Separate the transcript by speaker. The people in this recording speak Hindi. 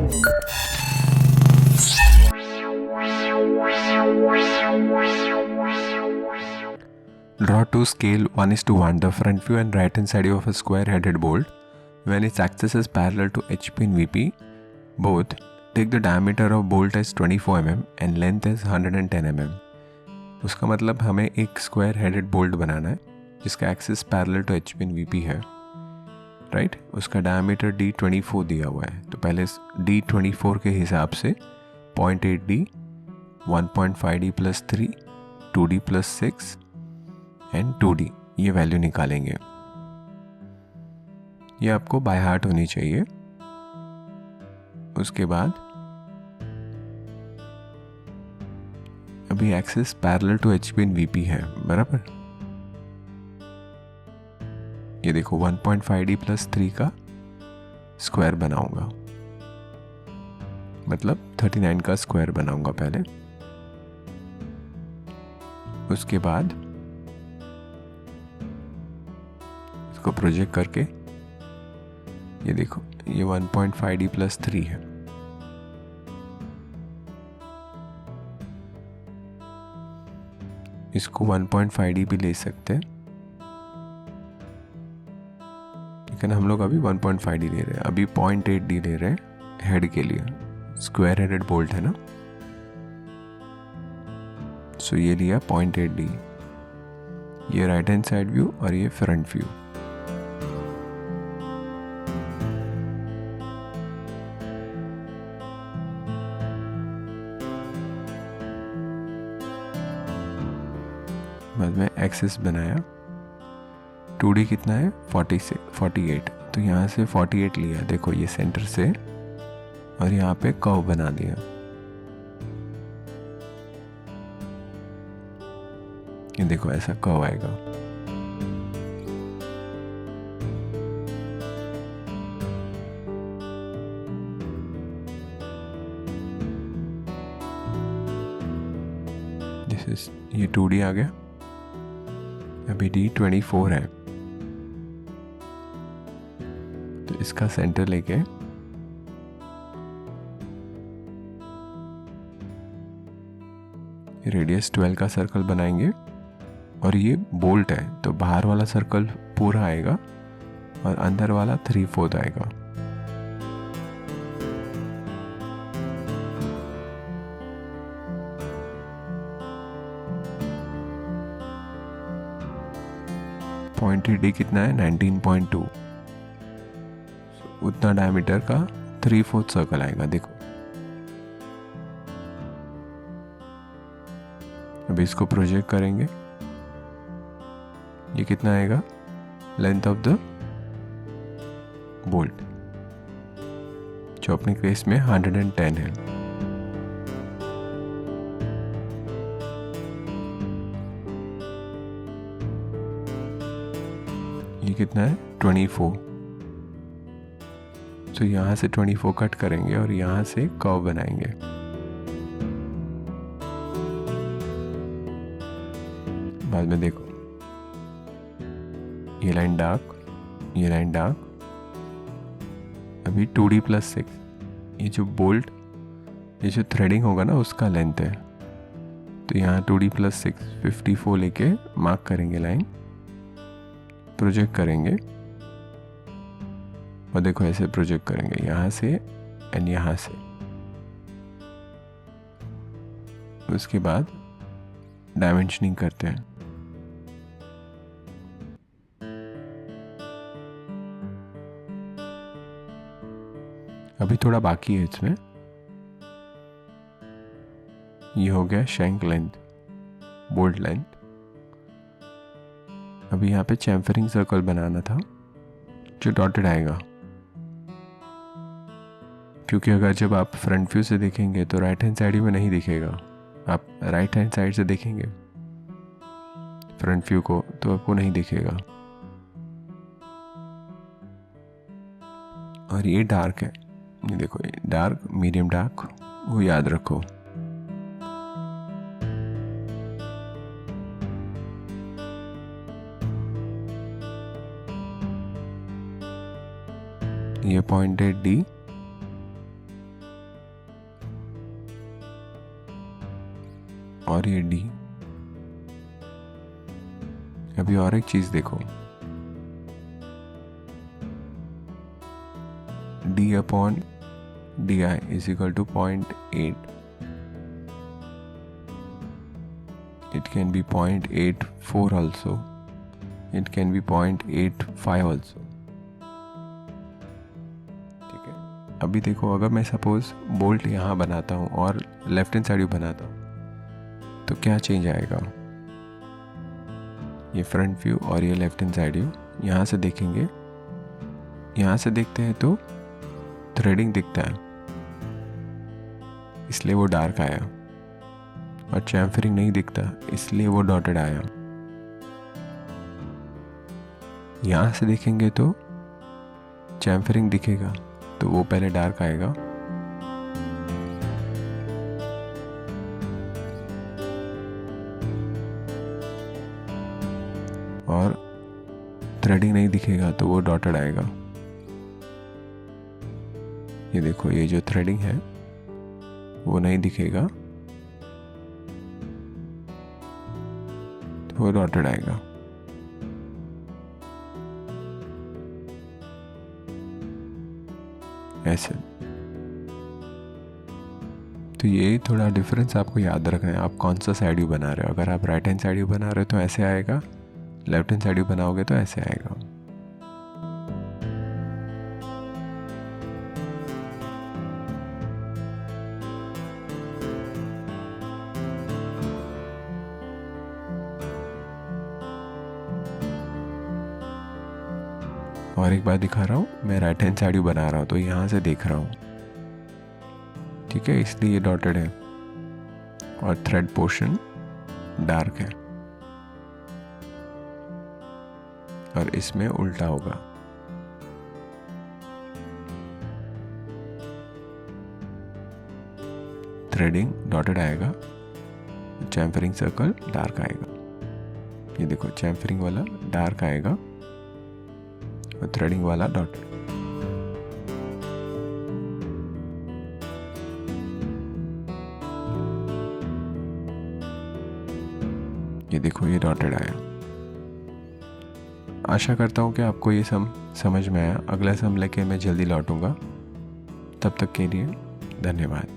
Speaker 1: Draw to scale 1:1 the front view and right hand side of a square-headed bolt when its axis is parallel to HP and VP. Both take the diameter of bolt as 24 mm and length as 110 mm. उसका मतलब हमें एक स्क्वायर हेडेड बोल्ट बनाना है जिसका axis parallel to HP and VP है, राइट। उसका डायमीटर D24 दिया हुआ है, तो पहले D24 के हिसाब से 0.8D, 1.5D + 3, 2D + 6 and 2D ये वैल्यू निकालेंगे। ये आपको बाय हार्ट होनी चाहिए। उसके बाद अभी axis parallel to HP and VP है, बराबर। ये देखो 1.5D + 3 का स्क्वायर बनाऊंगा, मतलब 39 का स्क्वायर बनाऊंगा पहले। उसके बाद इसको प्रोजेक्ट करके ये देखो ये 1.5D + 3 है। इसको 1.5D भी ले सकते हैं, लेकिन हम लोग अभी 1.5D ले रहे हैं। अभी 0.8D ले रहे हैं हेड के लिए, स्क्वायर हेडेड बोल्ट है ना। सो ये लिया 0.8D। ये राइट हैंड साइड व्यू और ये फ्रंट व्यू। बाद में एक्सिस बनाया। 2D कितना है 48, तो यहाँ से 48 लिया, देखो ये सेंटर से, और यहाँ पे कर्व बना दिया। ये देखो ऐसा कर्व आएगा। ये 2D आ गया। अभी D24 है, तो इसका सेंटर लेके रेडियस 12 का सर्कल बनाएंगे। और ये बोल्ट है तो बाहर वाला सर्कल पूरा आएगा और अंदर वाला 3/4 आएगा। पॉइंट D कितना है 19.2, उतना डायमीटर का 3/4 सर्कल आएगा। देखो अभी इसको प्रोजेक्ट करेंगे। ये कितना आएगा लेंथ ऑफ द बोल्ट, जो अपने केस में 110 है। ये कितना है 24, तो यहाँ से 24 कट करेंगे और यहाँ से कर्व बनाएंगे। बाद में देखो ये लाइन डार्क, ये लाइन डार्क। अभी 2D + 6, ये जो बोल्ट, ये जो थ्रेडिंग होगा ना उसका लेंथ है, तो यहाँ 2D + 6 54 लेके मार्क करेंगे लाइन, प्रोजेक्ट करेंगे। और देखो ऐसे प्रोजेक्ट करेंगे यहाँ से एंड यहाँ से। उसके बाद डायमेंशनिंग करते हैं। अभी थोड़ा बाकी है इसमें। ये हो गया शैंक लेंथ, बोल्ट लेंथ। अभी यहाँ पे चैम्फरिंग सर्कल बनाना था जो डॉटेड आएगा, क्योंकि अगर जब आप फ्रंट व्यू से देखेंगे तो राइट हैंड साइड में नहीं दिखेगा। आप राइट हैंड साइड से देखेंगे फ्रंट व्यू को तो आपको नहीं दिखेगा। और ये डार्क है, ये देखो ये डार्क, मीडियम डार्क, वो याद रखो। ये 0.8D और ये D। अभी और एक चीज देखो, D upon DI is equal to 0.8. It can be 0.84 also. It can be 0.85 also. ठीक है, अभी देखो, अगर मैं सपोज बोल्ट यहाँ बनाता हूँ और लेफ्ट हैंड साइड बनाता हूँ तो क्या चेंज आएगा? ये फ्रंट व्यू और ये लेफ्ट हैंड साइड व्यू यहाँ से देखेंगे, यहाँ से देखते हैं तो थ्रेडिंग दिखता है, इसलिए वो डार्क आया, और चैम्फरिंग नहीं दिखता इसलिए वो डॉटेड आया। यहाँ से देखेंगे तो चैम्फरिंग दिखेगा तो वो पहले डार्क आएगा, और थ्रेडिंग नहीं दिखेगा तो वो डॉटेड आएगा। ये देखो, ये जो थ्रेडिंग है वो नहीं दिखेगा तो वो डॉटेड आएगा। ऐसे। तो ये थोड़ा डिफरेंस आपको याद रखना है, आप कौन सा साइड व्यू बना रहे हो। अगर आप राइट हैंड साइड व्यू बना रहे हो तो ऐसे आएगा, लेफ्ट हैंड साइड व्यू बनाओगे तो ऐसे आएगा। और एक बार दिखा रहा हूँ, मैं राइट हैंड साइड व्यू बना रहा हूँ तो यहाँ से देख रहा हूँ, ठीक है, इसलिए ये डॉटेड है और थ्रेड पोर्शन डार्क है, और इसमें उल्टा होगा। थ्रेडिंग डॉटेड आएगा, चैम्फरिंग सर्कल डार्क आएगा। ये देखो, चैम्फरिंग वाला डार्क आएगा और थ्रेडिंग वाला डॉटेड। ये देखो, ये डॉटेड आया। आशा करता हूँ कि आपको ये समझ में आया। अगला सम लेके मैं जल्दी लौटूंगा, तब तक के लिए धन्यवाद।